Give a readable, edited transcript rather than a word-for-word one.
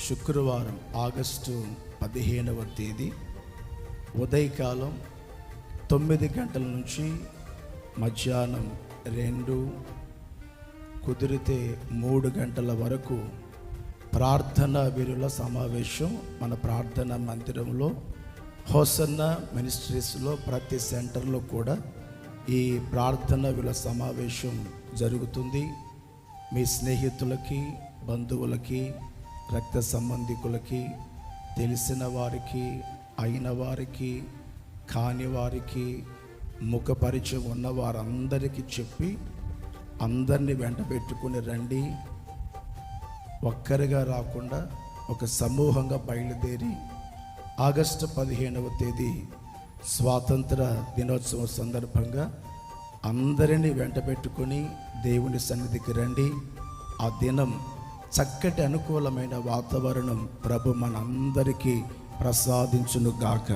శుక్రవారం ఆగస్టు 15వ తేదీ ఉదయకాలం 9 గంటల నుంచి మధ్యాహ్నం 2 కుదిరితే 3 గంటల వరకు ప్రార్థనా వీరుల సమావేశం మన ప్రార్థనా మందిరంలో హోసన్నా మినిస్ట్రీస్లో ప్రతి సెంటర్లో కూడా ఈ ప్రార్థనా వీరుల సమావేశం జరుగుతుంది. మీ స్నేహితులకి, బంధువులకి, రక్త సంబంధికులకి, తెలిసిన వారికి, అయిన వారికి, కాని వారికి, ముఖ పరిచయం ఉన్న వారందరికీ చెప్పి అందరినీ వెంట పెట్టుకుని రండి. ఒక్కరిగా రాకుండా ఒక సమూహంగా బయలుదేరి ఆగస్టు 15వ తేదీ స్వాతంత్ర దినోత్సవం సందర్భంగా అందరినీ వెంట పెట్టుకొని దేవుని సన్నిధికి రండి. ఆ దినం చక్కటి అనుకూలమైన వాతావరణం ప్రభు మనందరికీ ప్రసాదించును గాక.